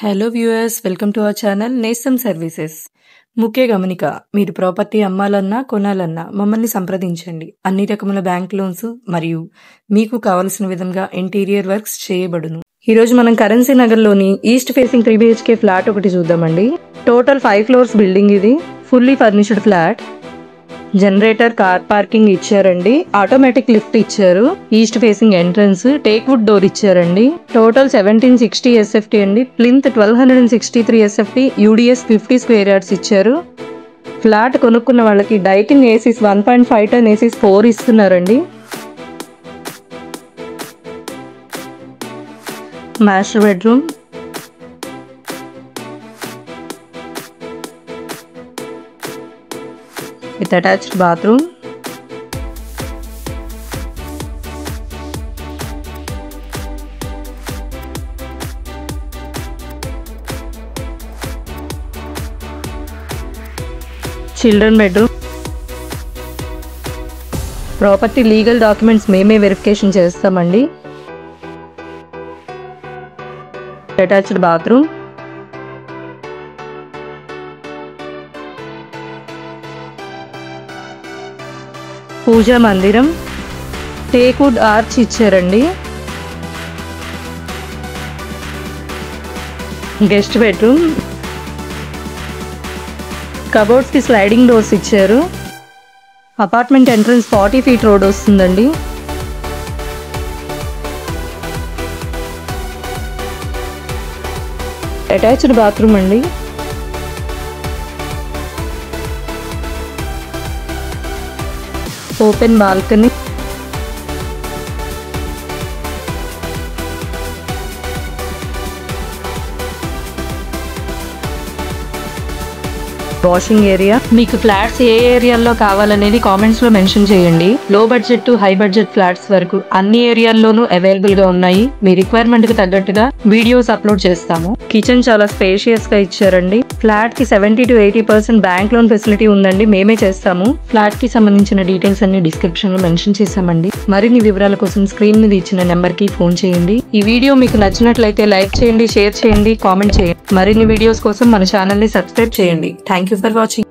Hello viewers, welcome to our channel నేస్తం services. ముఖ్య గమనిక, మీరు ప్రాపర్టీ అమ్మాలన్నా కొనాలన్నా మమ్మల్ని సంప్రదించండి. అన్ని రకముల బ్యాంక్ లోన్స్ మరియు మీకు కావలసిన విధంగా ఇంటీరియర్ వర్క్స్ చేయబడును. ఈరోజు మనం కరెన్సీ నగర్లోని ఈస్ట్ ఫేసింగ్ 3 BHK ఫ్లాట్ ఒకటి చూద్దామండి. టోటల్ 5 floors బిల్డింగ్ ఇది. Fully furnished flat. Generator, car parking ఇచ్చారండి. ఆటోమేటిక్ లిఫ్ట్ ఇచ్చారు. East facing entrance, teak wood door ఇచ్చారండి. టోటల్ 1760 SFT అండి. Plinth 1263 SFT, UDS 50 square yards ఇచ్చారు. ఫ్లాట్ కొనుక్కున్న వాళ్ళకి డైకిన్ ఏసీస్ 1.5 ton ఏసీస్ 4 ఇస్తున్నారండి. Master bedroom, with attached bathroom. Children bedroom. Property legal documents మేమే verification చేస్తామండి. Attached bathroom, పూజా మందిరం, teakwood arch ఇచ్చారండి. గెస్ట్ బెడ్రూమ్, కబోర్డ్స్ కి స్లైడింగ్ డోర్స్ ఇచ్చారు. అపార్ట్మెంట్ ఎంట్రన్స్ 40 feet రోడ్ వస్తుందండి. అటాచ్డ్ బాత్రూమ్ అండి. Open balcony, washing area. మీకు ఫ్లాట్స్ ఏ ఏరియాల్లో కావాలనేది కామెంట్స్ లో మెన్షన్ చేయండి. లో budget to high budget flats వరకు అన్ని ఏరియాల్లోనూ అవైలబుల్ గా ఉన్నాయి. మీ రిక్వైర్మెంట్ కి తగ్గట్టుగా వీడియోస్ అప్లోడ్ చేస్తాము. కిచెన్ చాలా స్పేషియస్ గా ఇచ్చారండి. ఫ్లాట్ కి 70 to 80% బ్యాంక్ లోన్ ఫెసిలిటీ ఉందండి. మేమే చేస్తాము. ఫ్లాట్ కి సంబంధించిన డీటెయిల్స్ అన్ని డిస్క్రిప్షన్ లో మెన్షన్ చేసామండి. మరిన్ని వివరాల కోసం స్క్రీన్ మీద ఇచ్చిన నెంబర్ కి ఫోన్ చేయండి. ఈ వీడియో మీకు నచ్చినట్లయితే లైక్ చేయండి, షేర్ చేయండి, కామెంట్ చేయండి. మరిన్ని వీడియోస్ కోసం మన ఛానల్ ని సబ్స్క్రైబ్ చేయండి. Thank you for watching.